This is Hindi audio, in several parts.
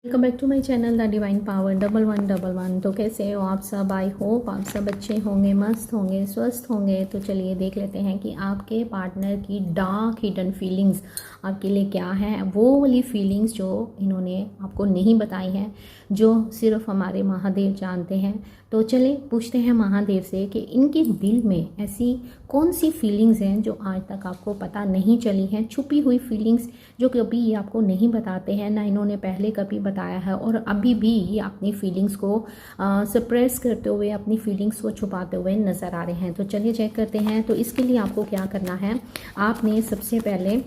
Welcome back to my channel the divine power 1111। तो कैसे हो आप सब? आई होप आप सब अच्छे होंगे, मस्त होंगे, स्वस्थ होंगे। तो चलिए देख लेते हैं कि आपके पार्टनर की डार्क हिडन फीलिंग्स आपके लिए क्या है। वो वाली फीलिंग्स जो इन्होंने आपको नहीं बताई हैं, जो सिर्फ हमारे महादेव जानते हैं। तो चले पूछते हैं महादेव से कि इनके दिल में ऐसी कौन सी फीलिंग्स हैं जो आज तक आपको पता नहीं चली हैं, छुपी हुई फीलिंग्स जो कभी ये आपको नहीं बताते हैं, ना इन्होंने पहले कभी बताया है, और अभी भी ये अपनी फीलिंग्स को सप्रेस करते हुए, अपनी फीलिंग्स को छुपाते हुए नज़र आ रहे हैं। तो चलिए चेक करते हैं। तो इसके लिए आपको क्या करना है, आपने सबसे पहले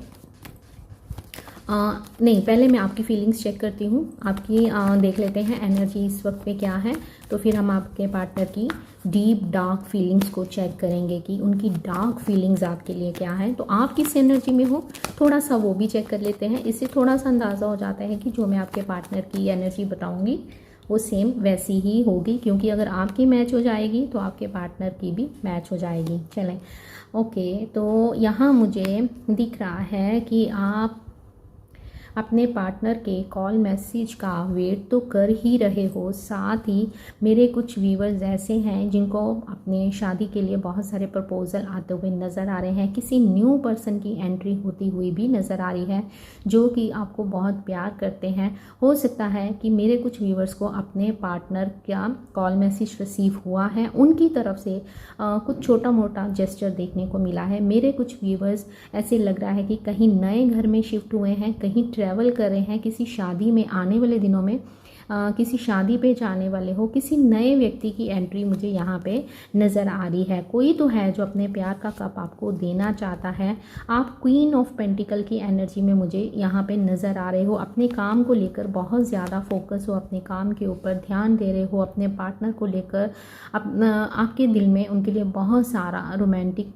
नहीं, पहले मैं आपकी फीलिंग्स चेक करती हूँ। आपकी देख लेते हैं एनर्जी इस वक्त पे क्या है। तो फिर हम आपके पार्टनर की डीप डार्क फीलिंग्स को चेक करेंगे कि उनकी डार्क फीलिंग्स आपके लिए क्या है। तो आप किस एनर्जी में हो, थोड़ा सा वो भी चेक कर लेते हैं। इससे थोड़ा सा अंदाज़ा हो जाता है कि जो मैं आपके पार्टनर की एनर्जी बताऊँगी वो सेम वैसी ही होगी, क्योंकि अगर आपकी मैच हो जाएगी तो आपके पार्टनर की भी मैच हो जाएगी। चलें, ओके। तो यहाँ मुझे दिख रहा है कि आप अपने पार्टनर के कॉल मैसेज का वेट तो कर ही रहे हो। साथ ही मेरे कुछ व्यूवर्स ऐसे हैं जिनको अपने शादी के लिए बहुत सारे प्रपोजल आते हुए नज़र आ रहे हैं। किसी न्यू पर्सन की एंट्री होती हुई भी नज़र आ रही है जो कि आपको बहुत प्यार करते हैं। हो सकता है कि मेरे कुछ व्यूवर्स को अपने पार्टनर का कॉल मैसेज रिसीव हुआ है, उनकी तरफ से कुछ छोटा मोटा जेस्चर देखने को मिला है। मेरे कुछ व्यूवर्स ऐसे लग रहा है कि कहीं नए घर में शिफ्ट हुए हैं, कहीं ट्रैवल कर रहे हैं, किसी शादी में आने वाले दिनों में किसी शादी पे जाने वाले हो, किसी नए व्यक्ति की एंट्री मुझे यहाँ पे नज़र आ रही है। कोई तो है जो अपने प्यार का कप आपको देना चाहता है। आप क्वीन ऑफ पेंटिकल की एनर्जी में मुझे यहाँ पे नज़र आ रहे हो। अपने काम को लेकर बहुत ज़्यादा फोकस हो, अपने काम के ऊपर ध्यान दे रहे हो, अपने पार्टनर को लेकर आपके दिल में उनके लिए बहुत सारा रोमांटिक,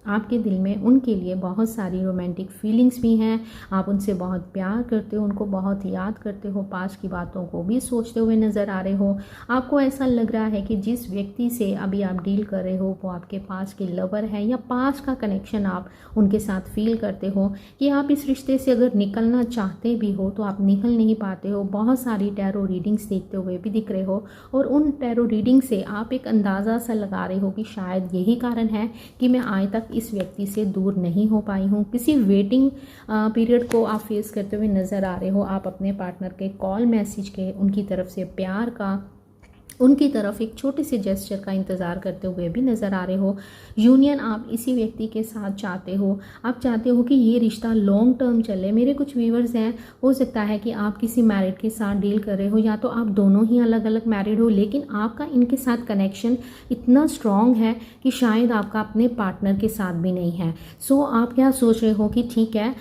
आपके दिल में उनके लिए बहुत सारी रोमांटिक फीलिंग्स भी हैं। आप उनसे बहुत प्यार करते हो, उनको बहुत याद करते हो, पास की बातों को भी सोचते हुए नज़र आ रहे हो। आपको ऐसा लग रहा है कि जिस व्यक्ति से अभी आप डील कर रहे हो वो आपके पास के लवर है, या पास का कनेक्शन आप उनके साथ फील करते हो कि आप इस रिश्ते से अगर निकलना चाहते भी हो तो आप निकल नहीं पाते हो। बहुत सारी टैरो रीडिंग्स देखते हुए भी दिख रहे हो, और उन टैरो रीडिंग से आप एक अंदाज़ा सा लगा रहे हो कि शायद यही कारण है कि मैं आज तक इस व्यक्ति से दूर नहीं हो पाई हूँ। किसी वेटिंग पीरियड को आप फेस करते हुए नज़र आ रहे हो। आप अपने पार्टनर के कॉल मैसेज के, उनकी तरफ से प्यार का, उनकी तरफ एक छोटे से जेस्चर का इंतज़ार करते हुए भी नज़र आ रहे हो। यूनियन आप इसी व्यक्ति के साथ चाहते हो। आप चाहते हो कि ये रिश्ता लॉन्ग टर्म चले। मेरे कुछ व्यूवर्स हैं, हो सकता है कि आप किसी मैरिड के साथ डील कर रहे हो, या तो आप दोनों ही अलग अलग मैरिड हो, लेकिन आपका इनके साथ कनेक्शन इतना स्ट्रॉन्ग है कि शायद आपका अपने पार्टनर के साथ भी नहीं है। सो आप क्या सोच रहे हो कि ठीक है,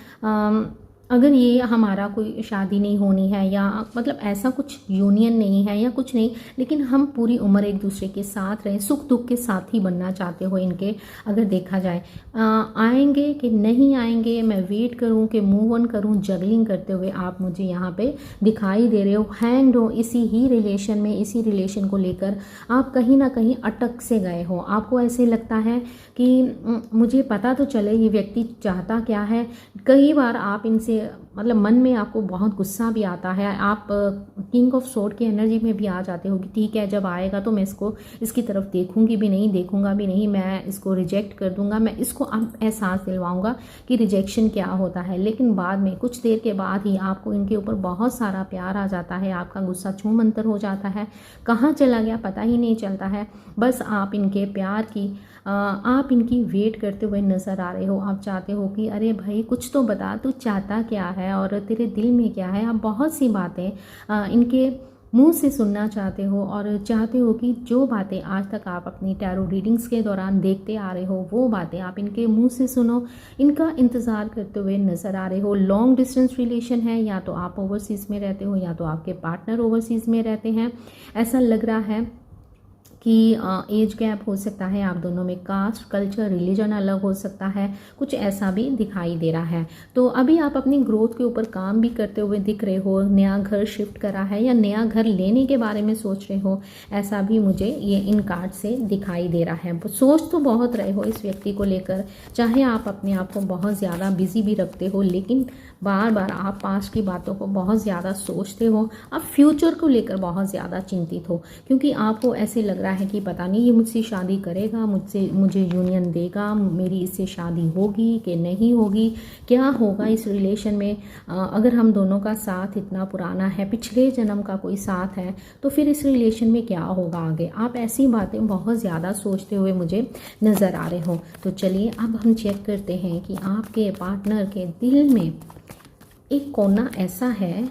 अगर ये हमारा कोई शादी नहीं होनी है, या मतलब ऐसा कुछ यूनियन नहीं है या कुछ नहीं, लेकिन हम पूरी उम्र एक दूसरे के साथ रहें, सुख दुख के साथ ही बनना चाहते हो इनके, अगर देखा जाए आएंगे कि नहीं आएंगे, मैं वेट करूं कि मूव ऑन करूं, जगलिंग करते हुए आप मुझे यहाँ पे दिखाई दे रहे हो। हैंड हो इसी ही रिलेशन में, इसी रिलेशन को लेकर आप कहीं ना कहीं अटक से गए हो। आपको ऐसे लगता है कि मुझे पता तो चले ये व्यक्ति चाहता क्या है। कई बार आप इनसे मतलब मन में आपको बहुत गुस्सा भी आता है। आप किंग ऑफ सोर्ड की एनर्जी में भी आ जाते हो कि ठीक है, जब आएगा तो मैं इसकी तरफ देखूंगी भी नहीं, देखूंगा भी नहीं, मैं इसको रिजेक्ट कर दूंगा, मैं इसको अब एहसास दिलवाऊंगा कि रिजेक्शन क्या होता है। लेकिन बाद में कुछ देर के बाद ही आपको इनके ऊपर बहुत सारा प्यार आ जाता है, आपका गुस्सा छूमंतर हो जाता है, कहाँ चला गया पता ही नहीं चलता है। बस आप इनके प्यार की आप इनकी वेट करते हुए नज़र आ रहे हो। आप चाहते हो कि अरे भाई कुछ तो बता, तू चाहता क्या है और तेरे दिल में क्या है। आप बहुत सी बातें इनके मुंह से सुनना चाहते हो, और चाहते हो कि जो बातें आज तक आप अपनी टैरो रीडिंग्स के दौरान देखते आ रहे हो वो बातें आप इनके मुंह से सुनो। इनका इंतज़ार करते हुए नज़र आ रहे हो। लॉन्ग डिस्टेंस रिलेशन है, या तो आप ओवरसीज़ में रहते हो या तो आपके पार्टनर ओवरसीज़ में रहते हैं। ऐसा लग रहा है कि एज गैप हो सकता है आप दोनों में, कास्ट कल्चर रिलीजन अलग हो सकता है, कुछ ऐसा भी दिखाई दे रहा है। तो अभी आप अपनी ग्रोथ के ऊपर काम भी करते हुए दिख रहे हो, नया घर शिफ्ट करा है या नया घर लेने के बारे में सोच रहे हो, ऐसा भी मुझे ये इन कार्ड से दिखाई दे रहा है। सोच तो बहुत रहे हो इस व्यक्ति को लेकर, चाहे आप अपने आप को बहुत ज़्यादा बिजी भी रखते हो, लेकिन बार बार आप पास्ट की बातों को बहुत ज़्यादा सोचते हो, आप फ्यूचर को लेकर बहुत ज़्यादा चिंतित हो, क्योंकि आपको ऐसे लग रहा है कि पता नहीं ये मुझसे शादी करेगा, मुझे यूनियन देगा, मेरी इससे शादी होगी कि नहीं होगी, क्या होगा इस रिलेशन में, अगर हम दोनों का साथ इतना पुराना है, पिछले जन्म का कोई साथ है, तो फिर इस रिलेशन में क्या होगा आगे। आप ऐसी बातें बहुत ज़्यादा सोचते हुए मुझे नज़र आ रहे हो। तो चलिए अब हम चेक करते हैं कि आपके पार्टनर के दिल में एक कोना ऐसा है,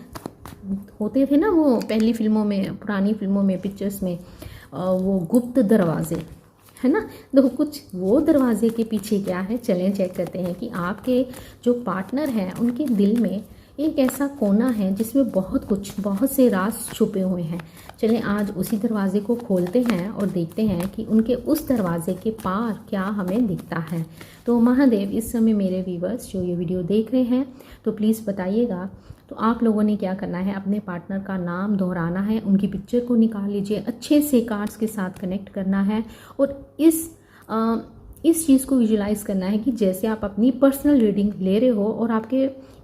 होते थे ना वो पहली फिल्मों में, पुरानी फिल्मों में, पिक्चर्स में, वो गुप्त दरवाजे, है ना, तो कुछ वो दरवाजे के पीछे क्या है, चलें चेक करते हैं कि आपके जो पार्टनर हैं उनके दिल में एक ऐसा कोना है जिसमें बहुत से राज छुपे हुए हैं। चलें आज उसी दरवाजे को खोलते हैं और देखते हैं कि उनके उस दरवाजे के पार क्या हमें दिखता है। तो महादेव, इस समय मेरे व्यूवर्स जो ये वीडियो देख रहे हैं, तो प्लीज़ बताइएगा, तो आप लोगों ने क्या करना है, अपने पार्टनर का नाम दोहराना है, उनकी पिक्चर को निकाल लीजिए, अच्छे से कार्ड्स के साथ कनेक्ट करना है और इस चीज़ को विजुलाइज करना है कि जैसे आप अपनी पर्सनल रीडिंग ले रहे हो और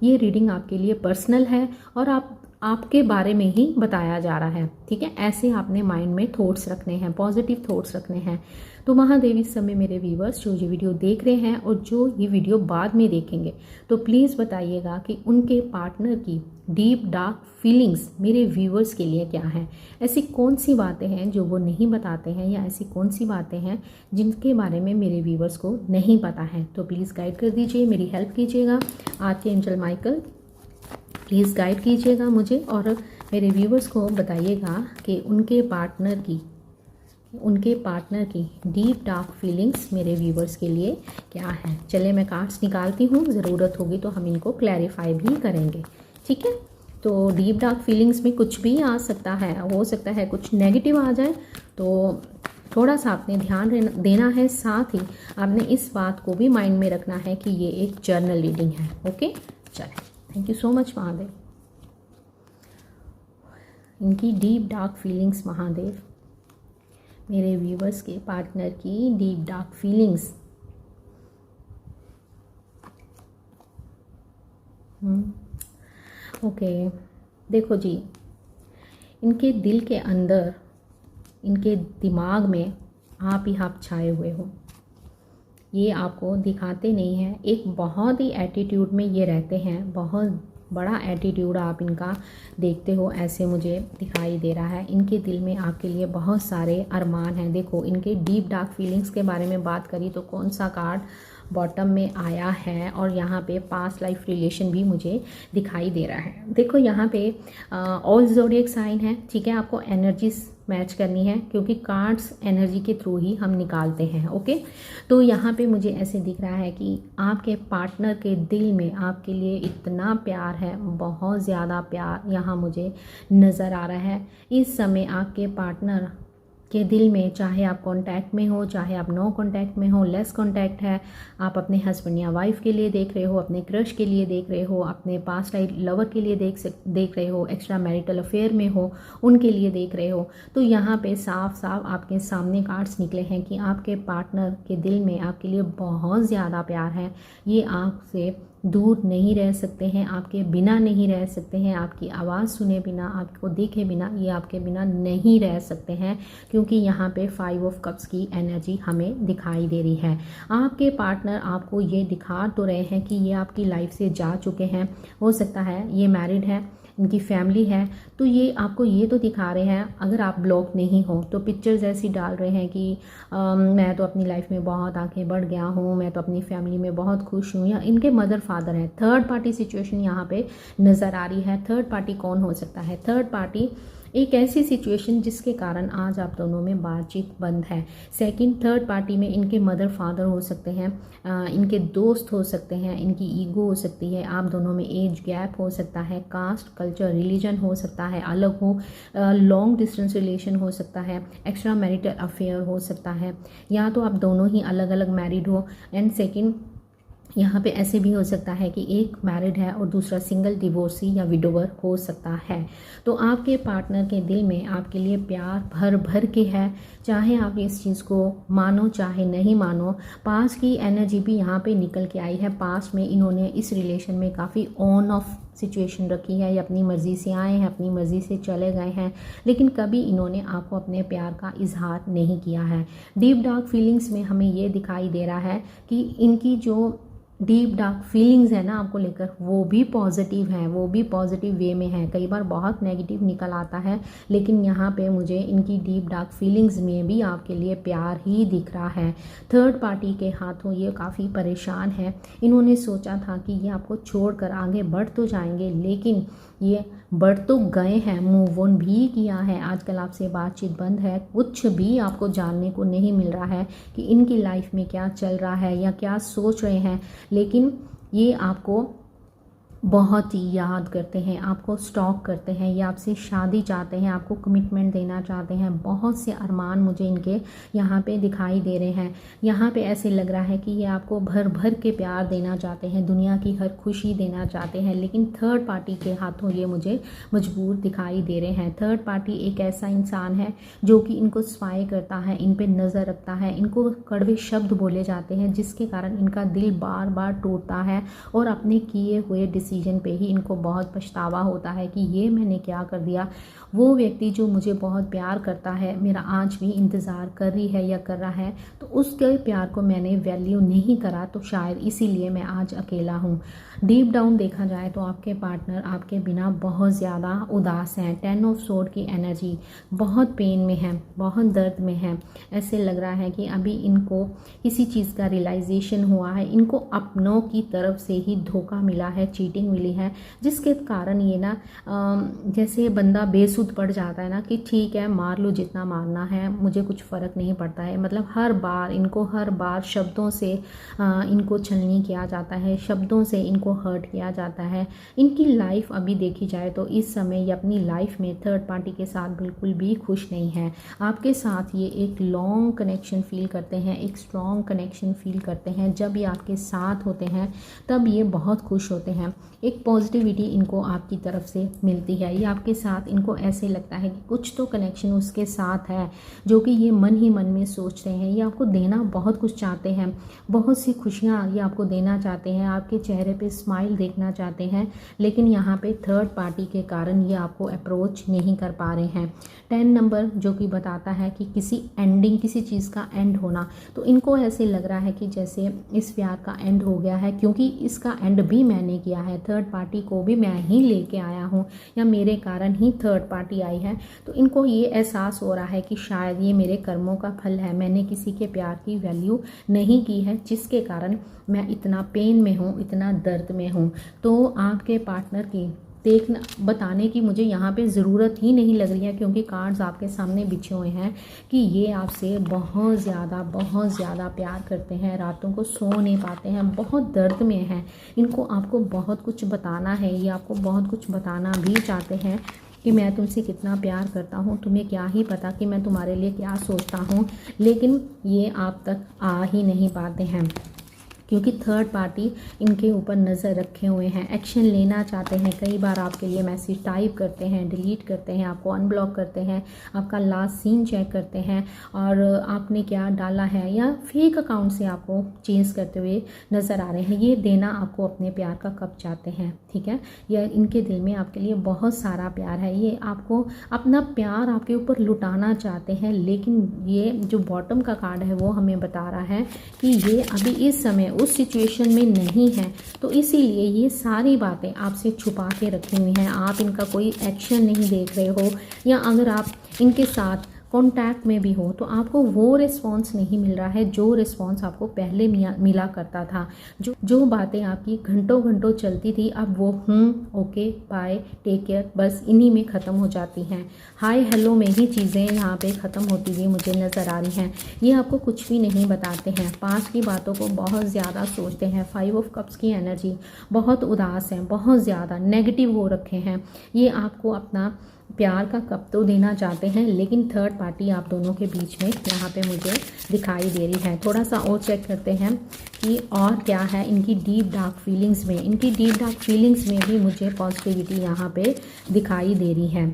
ये रीडिंग आपके लिए पर्सनल है और आपके बारे में ही बताया जा रहा है, ठीक है। ऐसे आपने माइंड में थॉट्स रखने हैं, पॉजिटिव थॉट्स रखने हैं। तो महादेव, इस समय मेरे व्यूवर्स जो ये वीडियो देख रहे हैं और जो ये वीडियो बाद में देखेंगे, तो प्लीज़ बताइएगा कि उनके पार्टनर की डीप डार्क फीलिंग्स मेरे व्यूवर्स के लिए क्या है। ऐसी कौन सी बातें हैं जो वो नहीं बताते हैं, या ऐसी कौन सी बातें हैं जिनके बारे में मेरे व्यूवर्स को नहीं पता है। तो प्लीज़ गाइड कर दीजिए, मेरी हेल्प कीजिएगा। आर्कएंजल माइकल प्लीज़ गाइड कीजिएगा मुझे और मेरे व्यूवर्स को बताइएगा कि उनके पार्टनर की डीप डार्क फीलिंग्स मेरे व्यूवर्स के लिए क्या है। चले मैं कार्ड्स निकालती हूँ, ज़रूरत होगी तो हम इनको क्लैरिफाई भी करेंगे, ठीक है। तो डीप डार्क फीलिंग्स में कुछ भी आ सकता है, हो सकता है कुछ नेगेटिव आ जाए, तो थोड़ा सा आपने ध्यान देना है। साथ ही आपने इस बात को भी माइंड में रखना है कि ये एक जर्नल रीडिंग है, ओके। चलें, thank you so much Mahadev. इनकी डीप डार्क फीलिंग्स, महादेव, मेरे व्यूवर्स के पार्टनर की डीप डार्क फीलिंग्स। ओके, देखो जी, इनके दिल के अंदर, इनके दिमाग में आप ही आप छाए हुए हो। ये आपको दिखाते नहीं हैं, एक बहुत ही एटीट्यूड में ये रहते हैं, बहुत बड़ा एटीट्यूड आप इनका देखते हो, ऐसे मुझे दिखाई दे रहा है। इनके दिल में आपके लिए बहुत सारे अरमान हैं। देखो, इनके डीप डार्क फीलिंग्स के बारे में बात करी तो कौन सा कार्ड बॉटम में आया है, और यहाँ पे पास्ट लाइफ रिलेशन भी मुझे दिखाई दे रहा है। देखो यहाँ पे ऑल ज़ोडिएक साइन है, ठीक है। आपको एनर्जीज मैच करनी है क्योंकि कार्ड्स एनर्जी के थ्रू ही हम निकालते हैं, ओके। तो यहाँ पे मुझे ऐसे दिख रहा है कि आपके पार्टनर के दिल में आपके लिए इतना प्यार है, बहुत ज़्यादा प्यार यहाँ मुझे नज़र आ रहा है। इस समय आपके पार्टनर के दिल में, चाहे आप कांटेक्ट में हो, चाहे आप नो कांटेक्ट में हो, लेस कांटेक्ट है, आप अपने हस्बैंड या वाइफ के लिए देख रहे हो, अपने क्रश के लिए देख रहे हो, अपने पास्ट लाइफ लवर के लिए देख रहे हो, एक्स्ट्रा मैरिटल अफेयर में हो, उनके लिए देख रहे हो, तो यहाँ पे साफ साफ आपके सामने कार्ड्स निकले हैं कि आपके पार्टनर के दिल में आपके लिए बहुत ज़्यादा प्यार है। ये आपसे दूर नहीं रह सकते हैं, आपके बिना नहीं रह सकते हैं, आपकी आवाज़ सुने बिना, आपको देखे बिना ये आपके बिना नहीं रह सकते हैं, क्योंकि यहाँ पे 5 ऑफ कप्स की एनर्जी हमें दिखाई दे रही है। आपके पार्टनर आपको ये दिखा तो रहे हैं कि ये आपकी लाइफ से जा चुके हैं, हो सकता है ये मैरिड है, इनकी फैमिली है, तो ये आपको ये तो दिखा रहे हैं। अगर आप ब्लॉक नहीं हो तो पिक्चर्स ऐसी डाल रहे हैं कि मैं तो अपनी लाइफ में बहुत आगे बढ़ गया हूँ, मैं तो अपनी फैमिली में बहुत खुश हूँ, या इनके मदर फादर हैं। थर्ड पार्टी सिचुएशन यहाँ पे नज़र आ रही है। थर्ड पार्टी कौन हो सकता है? थर्ड पार्टी एक ऐसी सिचुएशन जिसके कारण आज आप दोनों में बातचीत बंद है। सेकंड, थर्ड पार्टी में इनके मदर फादर हो सकते हैं, इनके दोस्त हो सकते हैं, इनकी ईगो हो सकती है, आप दोनों में एज गैप हो सकता है, कास्ट कल्चर रिलीजन हो सकता है, अलग हो, लॉन्ग डिस्टेंस रिलेशन हो सकता है, एक्स्ट्रा मैरिटल अफेयर हो सकता है, या तो आप दोनों ही अलग अलग मैरिड हो। एंड सेकेंड, यहाँ पे ऐसे भी हो सकता है कि एक मैरिड है और दूसरा सिंगल, डिवोर्सी या विडोवर हो सकता है। तो आपके पार्टनर के दिल में आपके लिए प्यार भर भर के है, चाहे आप इस चीज़ को मानो चाहे नहीं मानो। पास्ट की एनर्जी भी यहाँ पे निकल के आई है। पास्ट में इन्होंने इस रिलेशन में काफ़ी ऑन ऑफ सिचुएशन रखी है, या अपनी मर्ज़ी से आए हैं, अपनी मर्ज़ी से चले गए हैं, लेकिन कभी इन्होंने आपको अपने प्यार का इजहार नहीं किया है। डीप डार्क फीलिंग्स में हमें ये दिखाई दे रहा है कि इनकी जो डीप डार्क फीलिंग्स है ना आपको लेकर, वो भी पॉजिटिव हैं, वो भी पॉजिटिव वे में है। कई बार बहुत नेगेटिव निकल आता है, लेकिन यहाँ पे मुझे इनकी डीप डार्क फीलिंग्स में भी आपके लिए प्यार ही दिख रहा है। थर्ड पार्टी के हाथों ये काफ़ी परेशान है। इन्होंने सोचा था कि ये आपको छोड़कर आगे बढ़ तो जाएंगे, लेकिन ये बढ़ तो गए हैं, मूव ऑन भी किया है। आजकल आपसे बातचीत बंद है, कुछ भी आपको जानने को नहीं मिल रहा है कि इनकी लाइफ में क्या चल रहा है या क्या सोच रहे हैं, लेकिन ये आपको बहुत ही याद करते हैं, आपको स्टॉक करते हैं, ये आपसे शादी चाहते हैं, आपको कमिटमेंट देना चाहते हैं। बहुत से अरमान मुझे इनके यहाँ पे दिखाई दे रहे हैं। यहाँ पे ऐसे लग रहा है कि ये आपको भर भर के प्यार देना चाहते हैं, दुनिया की हर खुशी देना चाहते हैं, लेकिन थर्ड पार्टी के हाथों ये मुझे मजबूर दिखाई दे रहे हैं। थर्ड पार्टी एक ऐसा इंसान है जो कि इनको स्पाई करता है, इन पे नज़र रखता है, इनको कड़वे शब्द बोले जाते हैं, जिसके कारण इनका दिल बार बार टूटता है और अपने किए हुए डिसीजन पे ही इनको बहुत पछतावा होता है कि ये मैंने क्या कर दिया। वो व्यक्ति जो मुझे बहुत प्यार करता है, मेरा आज भी इंतज़ार कर रही है या कर रहा है, तो उसके प्यार को मैंने वैल्यू नहीं करा, तो शायद इसीलिए मैं आज अकेला हूँ। डीप डाउन देखा जाए तो आपके पार्टनर आपके बिना बहुत ज़्यादा उदास हैं। 10 ऑफ सोर्ड की एनर्जी, बहुत पेन में है, बहुत दर्द में है। ऐसे लग रहा है कि अभी इनको किसी चीज़ का रियलाइजेशन हुआ है, इनको अपनों की तरफ से ही धोखा मिला है, चीटिंग मिली है, जिसके कारण ये ना जैसे बंदा बेसुध पड़ जाता है ना कि ठीक है मार लो जितना मारना है, मुझे कुछ फ़र्क नहीं पड़ता है। मतलब हर बार शब्दों से इनको छलनी किया जाता है, शब्दों से इनको हर्ट किया जाता है। इनकी लाइफ अभी देखी जाए तो इस समय ये अपनी लाइफ में थर्ड पार्टी के साथ बिल्कुल भी खुश नहीं है। आपके साथ ये एक लॉन्ग कनेक्शन फील करते हैं, एक स्ट्रॉन्ग कनेक्शन फील करते हैं। जब ये आपके साथ होते हैं तब ये बहुत खुश होते हैं, एक पॉजिटिविटी इनको आपकी तरफ से मिलती है। ये आपके साथ, इनको ऐसे लगता है कि कुछ तो कनेक्शन उसके साथ है जो कि ये मन ही मन में सोच रहे हैं। ये आपको देना बहुत कुछ चाहते हैं, बहुत सी खुशियाँ ये आपको देना चाहते हैं, आपके चेहरे पे स्माइल देखना चाहते हैं, लेकिन यहाँ पे थर्ड पार्टी के कारण ये आपको अप्रोच नहीं कर पा रहे हैं। 10 नंबर जो कि बताता है कि किसी एंडिंग, किसी चीज़ का एंड होना, तो इनको ऐसे लग रहा है कि जैसे इस प्यार का एंड हो गया है, क्योंकि इसका एंड भी मैंने किया है, थर्ड पार्टी को भी मैं ही लेके आया हूँ, या मेरे कारण ही थर्ड पार्टी आई है। तो इनको ये एहसास हो रहा है कि शायद ये मेरे कर्मों का फल है, मैंने किसी के प्यार की वैल्यू नहीं की है, जिसके कारण मैं इतना पेन में हूँ, इतना दर्द में हूँ। तो आपके पार्टनर की देखना, बताने की मुझे यहाँ पे ज़रूरत ही नहीं लग रही है, क्योंकि कार्ड्स आपके सामने बिछे हुए हैं कि ये आपसे बहुत ज़्यादा प्यार करते हैं, रातों को सो नहीं पाते हैं, बहुत दर्द में हैं। इनको आपको बहुत कुछ बताना है, ये आपको बहुत कुछ बताना भी चाहते हैं कि मैं तुमसे कितना प्यार करता हूँ, तुम्हें क्या ही पता कि मैं तुम्हारे लिए क्या सोचता हूँ, लेकिन ये आप तक आ ही नहीं पाते हैं, क्योंकि थर्ड पार्टी इनके ऊपर नज़र रखे हुए हैं, एक्शन लेना चाहते हैं। कई बार आपके लिए मैसेज टाइप करते हैं, डिलीट करते हैं, आपको अनब्लॉक करते हैं, आपका लास्ट सीन चेक करते हैं और आपने क्या डाला है, या फेक अकाउंट से आपको चेंज करते हुए नज़र आ रहे हैं। ये देना आपको अपने प्यार का कब चाहते हैं, ठीक है। या इनके दिल में आपके लिए बहुत सारा प्यार है, ये आपको अपना प्यार आपके ऊपर लुटाना चाहते हैं, लेकिन ये जो बॉटम का कार्ड है वो हमें बता रहा है कि ये अभी इस समय उस सिचुएशन में नहीं है, तो इसीलिए ये सारी बातें आपसे छुपा के रखी हुई हैं। आप इनका कोई एक्शन नहीं देख रहे हो, या अगर आप इनके साथ कॉन्टैक्ट में भी हो तो आपको वो रिस्पॉन्स नहीं मिल रहा है जो रिस्पॉन्स आपको पहले मिला करता था। जो बातें आपकी घंटों चलती थी, अब वो ओके, बाय, टेक केयर, बस इन्हीं में ख़त्म हो जाती हैं। हाय हेलो में ही चीज़ें यहाँ पे ख़त्म होती हुई मुझे नज़र आ रही हैं। ये आपको कुछ भी नहीं बताते हैं, पास्ट की बातों को बहुत ज़्यादा सोचते हैं। 5 ऑफ कप्स की एनर्जी, बहुत उदास हैं, बहुत ज़्यादा नेगेटिव हो रखे हैं। ये आपको अपना प्यार का कप तो देना चाहते हैं, लेकिन थर्ड पार्टी आप दोनों के बीच में यहाँ पे मुझे दिखाई दे रही है। थोड़ा सा और चेक करते हैं कि और क्या है इनकी डीप डार्क फीलिंग्स में। इनकी डीप डार्क फीलिंग्स में भी मुझे पॉजिटिविटी यहाँ पे दिखाई दे रही है।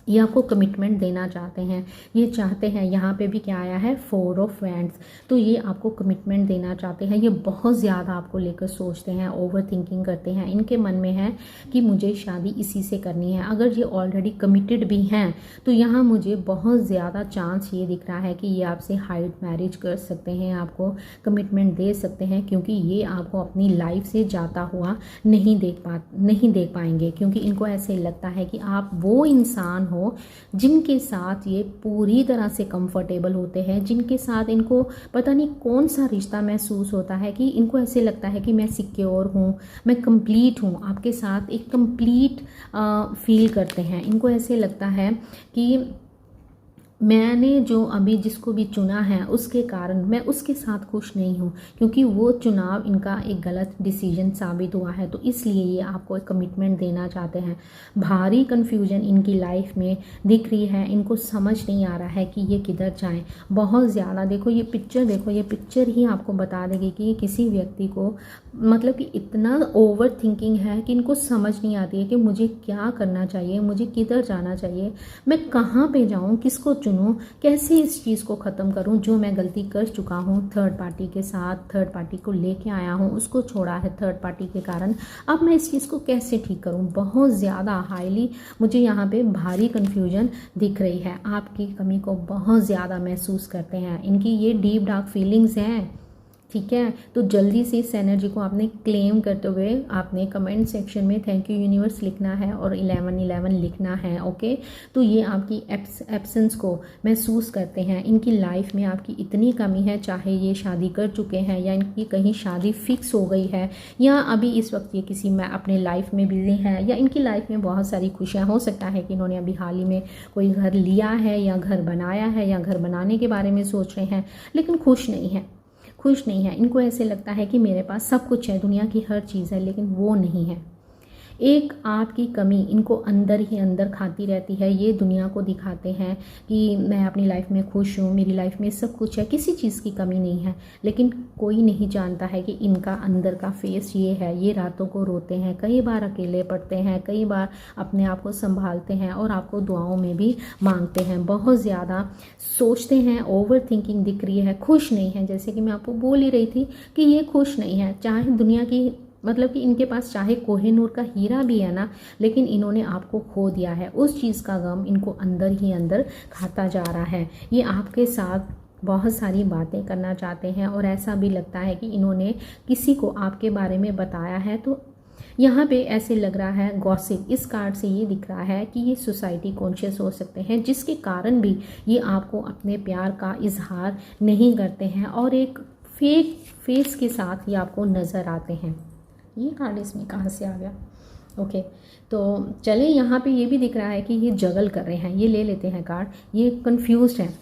ये आपको कमिटमेंट देना चाहते हैं, ये चाहते हैं। यहाँ पे भी क्या आया है, 4 ऑफ वैंड्स। तो ये आपको कमिटमेंट देना चाहते हैं। ये बहुत ज़्यादा आपको लेकर सोचते हैं, ओवर थिंकिंग करते हैं। इनके मन में है कि मुझे शादी इसी से करनी है। अगर ये ऑलरेडी कमिटेड भी हैं तो यहाँ मुझे बहुत ज़्यादा चांस ये दिख रहा है कि ये आपसे हाइट मैरिज कर सकते हैं, आपको कमिटमेंट दे सकते हैं, क्योंकि ये आपको अपनी लाइफ से जाता हुआ नहीं देख पाएंगे। क्योंकि इनको ऐसे लगता है कि आप वो इंसान हो जिनके साथ ये पूरी तरह से कंफर्टेबल होते हैं, जिनके साथ इनको पता नहीं कौन सा रिश्ता महसूस होता है कि इनको ऐसे लगता है कि मैं सिक्योर हूँ, मैं कंप्लीट हूँ। आपके साथ एक कंप्लीट फील करते हैं। इनको ऐसे लगता है कि मैंने जो अभी जिसको भी चुना है उसके कारण मैं उसके साथ खुश नहीं हूँ, क्योंकि वो चुनाव इनका एक गलत डिसीजन साबित हुआ है। तो इसलिए ये आपको एक कमिटमेंट देना चाहते हैं। भारी कन्फ्यूजन इनकी लाइफ में दिख रही है। इनको समझ नहीं आ रहा है कि ये किधर जाएं। बहुत ज़्यादा देखो ये पिक्चर, देखो ये पिक्चर ही आपको बता देगी कि किसी व्यक्ति को मतलब कि इतना ओवर थिंकिंग है कि इनको समझ नहीं आती है कि मुझे क्या करना चाहिए, मुझे किधर जाना चाहिए, मैं कहाँ पे जाऊँ, किसको चुनूँ, कैसे इस चीज़ को ख़त्म करूँ जो मैं गलती कर चुका हूँ थर्ड पार्टी के साथ। थर्ड पार्टी को लेके आया हूँ, उसको छोड़ा है थर्ड पार्टी के कारण, अब मैं इस चीज़ को कैसे ठीक करूँ। बहुत ज़्यादा हाईली मुझे यहाँ पे भारी कन्फ्यूजन दिख रही है। आपकी कमी को बहुत ज़्यादा महसूस करते हैं। इनकी ये डीप डार्क फीलिंग्स हैं, ठीक है। तो जल्दी से इस एनर्जी को आपने क्लेम करते हुए आपने कमेंट सेक्शन में थैंक यू यूनिवर्स लिखना है और 1111 लिखना है, ओके। तो ये आपकी एब्सेंस को महसूस करते हैं। इनकी लाइफ में आपकी इतनी कमी है, चाहे ये शादी कर चुके हैं या इनकी कहीं शादी फिक्स हो गई है या अभी इस वक्त ये किसी में अपने लाइफ में बिजी है या इनकी लाइफ में बहुत सारी खुशियाँ। हो सकता है कि इन्होंने अभी हाल ही में कोई घर लिया है या घर बनाया है या घर बनाने के बारे में सोच रहे हैं, लेकिन खुश नहीं है। इनको ऐसे लगता है कि मेरे पास सब कुछ है, दुनिया की हर चीज़ है, लेकिन वो नहीं है। एक आपकी कमी इनको अंदर ही अंदर खाती रहती है। ये दुनिया को दिखाते हैं कि मैं अपनी लाइफ में खुश हूँ, मेरी लाइफ में सब कुछ है, किसी चीज़ की कमी नहीं है, लेकिन कोई नहीं जानता है कि इनका अंदर का फेस ये है। ये रातों को रोते हैं, कई बार अकेले पड़ते हैं, कई बार अपने आप को संभालते हैं और आपको दुआओं में भी मांगते हैं। बहुत ज़्यादा सोचते हैं, ओवर थिंकिंग दिख रही है, खुश नहीं है। जैसे कि मैं आपको बोल ही रही थी कि ये खुश नहीं है, चाहे दुनिया की मतलब कि इनके पास चाहे कोहिनूर का हीरा भी है ना, लेकिन इन्होंने आपको खो दिया है। उस चीज़ का गम इनको अंदर ही अंदर खाता जा रहा है। ये आपके साथ बहुत सारी बातें करना चाहते हैं और ऐसा भी लगता है कि इन्होंने किसी को आपके बारे में बताया है। तो यहाँ पे ऐसे लग रहा है गॉसिप, इस कार्ड से ये दिख रहा है कि ये सोसाइटी कॉन्शियस हो सकते हैं, जिसके कारण भी ये आपको अपने प्यार का इजहार नहीं करते हैं और एक फेक फेस के साथ ये आपको नज़र आते हैं। ये कार्ड इसमें कहाँ से आ गया, ओके। तो चले, यहाँ पे ये भी दिख रहा है कि ये जगल कर रहे हैं। ये ले लेते हैं कार्ड। ये कंफ्यूज्ड हैं,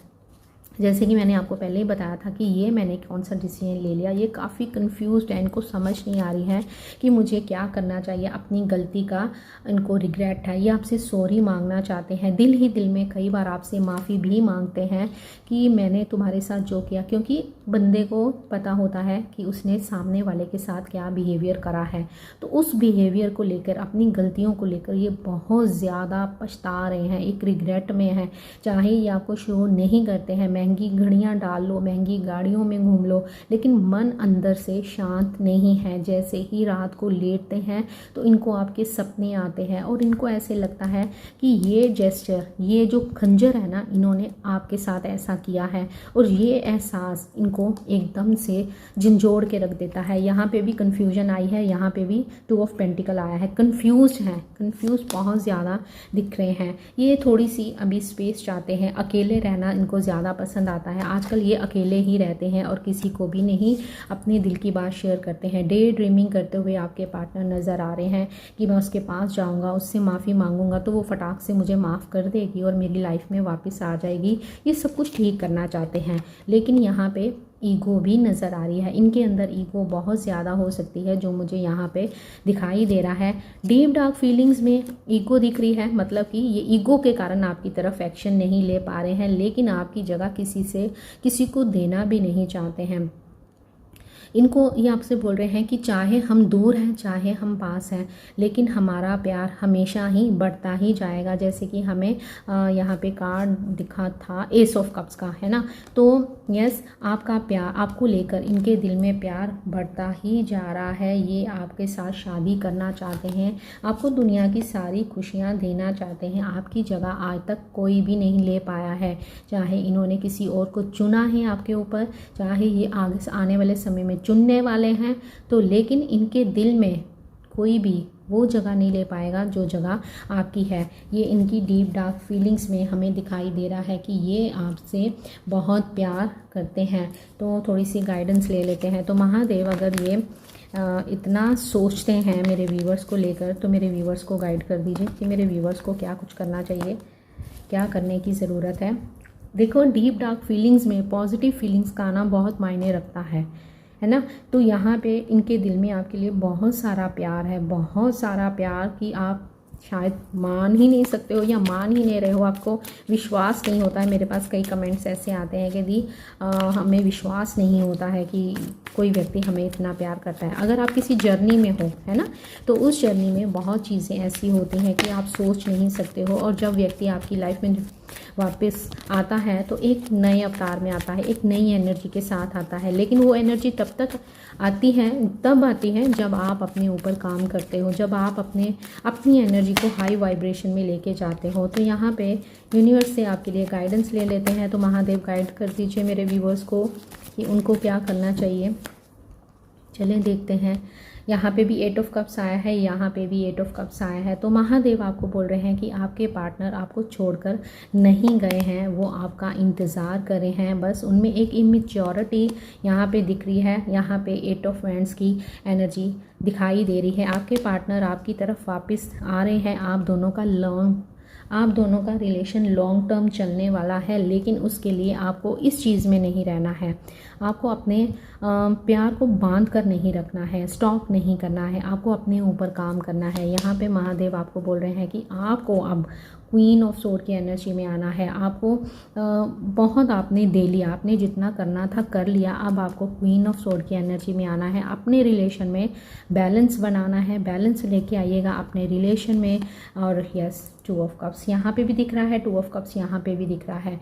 जैसे कि मैंने आपको पहले ही बताया था कि ये मैंने कौन सा डिसीजन ले लिया। ये काफ़ी कंफ्यूज्ड है, इनको समझ नहीं आ रही है कि मुझे क्या करना चाहिए। अपनी गलती का इनको रिग्रेट है। ये आपसे सॉरी मांगना चाहते हैं, दिल ही दिल में कई बार आपसे माफ़ी भी मांगते हैं कि मैंने तुम्हारे साथ जो किया, क्योंकि बंदे को पता होता है कि उसने सामने वाले के साथ क्या बिहेवियर करा है। तो उस बिहेवियर को लेकर, अपनी गलतियों को लेकर ये बहुत ज़्यादा पछता रहे हैं, एक रिग्रेट में है। चाहे ये आपको शो नहीं करते हैं, महंगी घड़ियाँ डाल लो, महंगी गाड़ियों में घूम लो, लेकिन मन अंदर से शांत नहीं है। जैसे ही रात को लेटते हैं तो इनको आपके सपने आते हैं और इनको ऐसे लगता है कि ये जेस्चर, ये जो खंजर है ना, इन्होंने आपके साथ ऐसा किया है और ये एहसास इनको एकदम से झंझोड़ के रख देता है। यहाँ पे भी कन्फ्यूजन आई है, यहाँ पे भी 2 ऑफ पेंटिकल आया है। कंफ्यूज बहुत ज़्यादा दिख रहे हैं। ये थोड़ी सी अभी स्पेस चाहते हैं, अकेले रहना इनको ज़्यादा पसंद आता है। आजकल ये अकेले ही रहते हैं और किसी को भी नहीं अपने दिल की बात शेयर करते हैं। डे ड्रीमिंग करते हुए आपके पार्टनर नज़र आ रहे हैं कि मैं उसके पास जाऊंगा, उससे माफ़ी मांगूंगा तो वो फटाक से मुझे माफ़ कर देगी और मेरी लाइफ में वापस आ जाएगी। ये सब कुछ ठीक करना चाहते हैं, लेकिन यहाँ पे ईगो भी नज़र आ रही है। इनके अंदर ईगो बहुत ज़्यादा हो सकती है जो मुझे यहाँ पे दिखाई दे रहा है। डीप डार्क फीलिंग्स में ईगो दिख रही है, मतलब कि ये ईगो के कारण आपकी तरफ एक्शन नहीं ले पा रहे हैं, लेकिन आपकी जगह किसी को देना भी नहीं चाहते हैं। इनको ये आपसे बोल रहे हैं कि चाहे हम दूर हैं चाहे हम पास हैं, लेकिन हमारा प्यार हमेशा ही बढ़ता ही जाएगा। जैसे कि हमें यहाँ पे कार्ड दिखा था एस ऑफ कप्स का, है ना। तो यस, आपका प्यार, आपको लेकर इनके दिल में प्यार बढ़ता ही जा रहा है। ये आपके साथ शादी करना चाहते हैं, आपको दुनिया की सारी खुशियाँ देना चाहते हैं। आपकी जगह आज तक कोई भी नहीं ले पाया है, चाहे इन्होंने किसी और को चुना है आपके ऊपर, चाहे ये आगे से आने वाले समय में चुनने वाले हैं, तो लेकिन इनके दिल में कोई भी वो जगह नहीं ले पाएगा जो जगह आपकी है। ये इनकी डीप डार्क फीलिंग्स में हमें दिखाई दे रहा है कि ये आपसे बहुत प्यार करते हैं। तो थोड़ी सी गाइडेंस ले लेते हैं। तो महादेव अगर ये इतना सोचते हैं मेरे व्यूवर्स को लेकर, तो मेरे व्यूवर्स को गाइड कर दीजिए कि मेरे व्यूवर्स को क्या कुछ करना चाहिए, क्या करने की ज़रूरत है। देखो, डीप डार्क फीलिंग्स में पॉजिटिव फीलिंग्स का आना बहुत मायने रखता है ना। तो यहाँ पे इनके दिल में आपके लिए बहुत सारा प्यार है, बहुत सारा प्यार कि आप शायद मान ही नहीं सकते हो या मान ही नहीं रहे हो, आपको विश्वास नहीं होता है। मेरे पास कई कमेंट्स ऐसे आते हैं कि दी हमें विश्वास नहीं होता है कि कोई व्यक्ति हमें इतना प्यार करता है। अगर आप किसी जर्नी में हो, है ना, तो उस जर्नी में बहुत चीज़ें ऐसी होती हैं कि आप सोच नहीं सकते हो, और जब व्यक्ति आपकी लाइफ में वापस आता है तो एक नए अवतार में आता है, एक नई एनर्जी के साथ आता है। लेकिन वो एनर्जी तब आती है जब आप अपने ऊपर काम करते हो, जब आप अपनी एनर्जी को हाई वाइब्रेशन में लेके जाते हो। तो यहाँ पे यूनिवर्स से आपके लिए गाइडेंस ले लेते हैं। तो महादेव गाइड कर दीजिए मेरे व्यूवर्स को कि उनको क्या करना चाहिए। चलें देखते हैं। यहाँ पे भी 8 ऑफ कप्स आया है, यहाँ पे भी 8 ऑफ कप्स आया है। तो महादेव आपको बोल रहे हैं कि आपके पार्टनर आपको छोड़कर नहीं गए हैं, वो आपका इंतज़ार कर रहे हैं। बस उनमें एक इमेच्योरिटी यहाँ पे दिख रही है। यहाँ पे 8 ऑफ वैंड्स की एनर्जी दिखाई दे रही है। आपके पार्टनर आपकी तरफ वापस आ रहे हैं। आप दोनों का रिलेशन लॉन्ग टर्म चलने वाला है, लेकिन उसके लिए आपको इस चीज़ में नहीं रहना है। आपको अपने प्यार को बांध कर नहीं रखना है, स्टॉप नहीं करना है, आपको अपने ऊपर काम करना है। यहाँ पे महादेव आपको बोल रहे हैं कि आपको अब क्वीन ऑफ सोर्ड की एनर्जी में आना है। आपको बहुत आपने दे लिया, आपने जितना करना था कर लिया, अब आपको क्वीन ऑफ सोर्ड की एनर्जी में आना है। अपने रिलेशन में बैलेंस बनाना है, बैलेंस लेके आइएगा अपने रिलेशन में। और यस, 2 ऑफ कप्स यहाँ पे भी दिख रहा है, 2 ऑफ कप्स यहाँ पे भी दिख रहा है।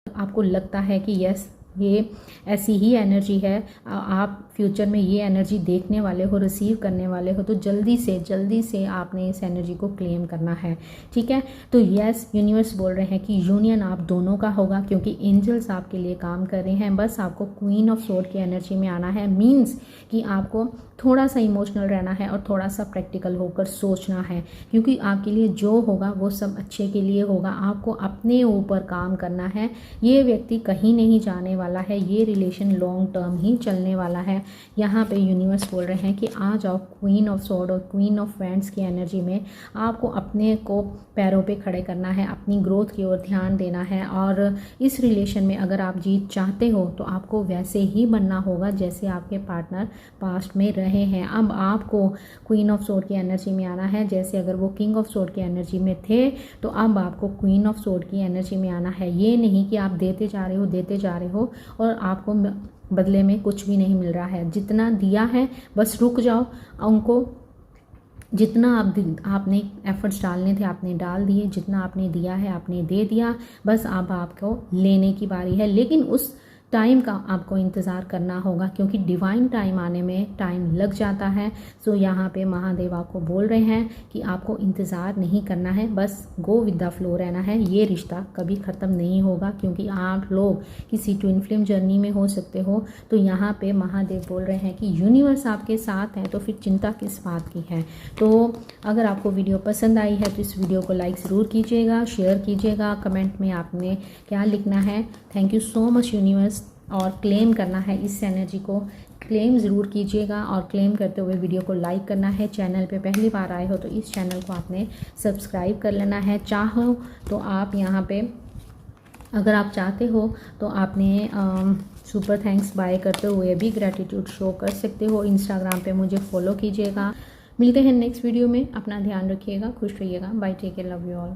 आपको लगता है कि यस, ये ऐसी ही एनर्जी है, आप फ्यूचर में ये एनर्जी देखने वाले हो, रिसीव करने वाले हो, तो जल्दी से आपने इस एनर्जी को क्लेम करना है, ठीक है। तो यस, यूनिवर्स बोल रहे हैं कि यूनियन आप दोनों का होगा, क्योंकि एंजल्स आपके लिए काम कर रहे हैं। बस आपको क्वीन ऑफ सोर्ड की एनर्जी में आना है। मीन्स कि आपको थोड़ा सा इमोशनल रहना है और थोड़ा सा प्रैक्टिकल होकर सोचना है, क्योंकि आपके लिए जो होगा वो सब अच्छे के लिए होगा। आपको अपने ऊपर काम करना है। ये व्यक्ति कहीं नहीं जाने वाला है, ये रिलेशन लॉन्ग टर्म ही चलने वाला है। यहाँ पे यूनिवर्स बोल रहे हैं कि आ जाओ क्वीन ऑफ सोर्ड और क्वीन ऑफ वैंड्स की एनर्जी में। आपको अपने को पैरों पे खड़े करना है, अपनी ग्रोथ की ओर ध्यान देना है, और इस रिलेशन में अगर आप जीत चाहते हो तो आपको वैसे ही बनना होगा जैसे आपके पार्टनर पास्ट में रहे हैं। अब आपको क्वीन ऑफ सोर्ड की एनर्जी में आना है। जैसे अगर वो किंग ऑफ सोर्ड की एनर्जी में थे, तो अब आपको क्वीन ऑफ सोर्ड की एनर्जी में आना है। ये नहीं कि आप देते जा रहे हो और आपको बदले में कुछ भी नहीं मिल रहा है। जितना दिया है बस रुक जाओ, उनको जितना आपने एफर्ट्स डालने थे आपने डाल दिए, जितना आपने दिया है आपने दे दिया, बस अब आपको लेने की बारी है। लेकिन उस टाइम का आपको इंतज़ार करना होगा, क्योंकि डिवाइन टाइम आने में टाइम लग जाता है। सो यहाँ पे महादेव आपको बोल रहे हैं कि आपको इंतज़ार नहीं करना है, बस गो विद द फ्लो रहना है। ये रिश्ता कभी ख़त्म नहीं होगा, क्योंकि आप लोग किसी ट्विन फ्लेम जर्नी में हो सकते हो। तो यहाँ पे महादेव बोल रहे हैं कि यूनिवर्स आपके साथ है, तो फिर चिंता किस बात की है। तो अगर आपको वीडियो पसंद आई है तो इस वीडियो को लाइक ज़रूर कीजिएगा, शेयर कीजिएगा, कमेंट में आपने क्या लिखना है। Thank you so much universe. और क्लेम करना है इस एनर्जी को, क्लेम ज़रूर कीजिएगा, और क्लेम करते हुए वीडियो को लाइक करना है। चैनल पे पहली बार आए हो तो इस चैनल को आपने सब्सक्राइब कर लेना है। चाहो तो आप यहाँ पे अगर आप चाहते हो तो आपने सुपर थैंक्स बाय करते हुए भी ग्रैटिट्यूड शो कर सकते हो। इंस्टाग्राम पे मुझे फॉलो कीजिएगा। मिलते हैं नेक्स्ट वीडियो में। अपना ध्यान रखिएगा, खुश रहिएगा। Bye, take care, love you all.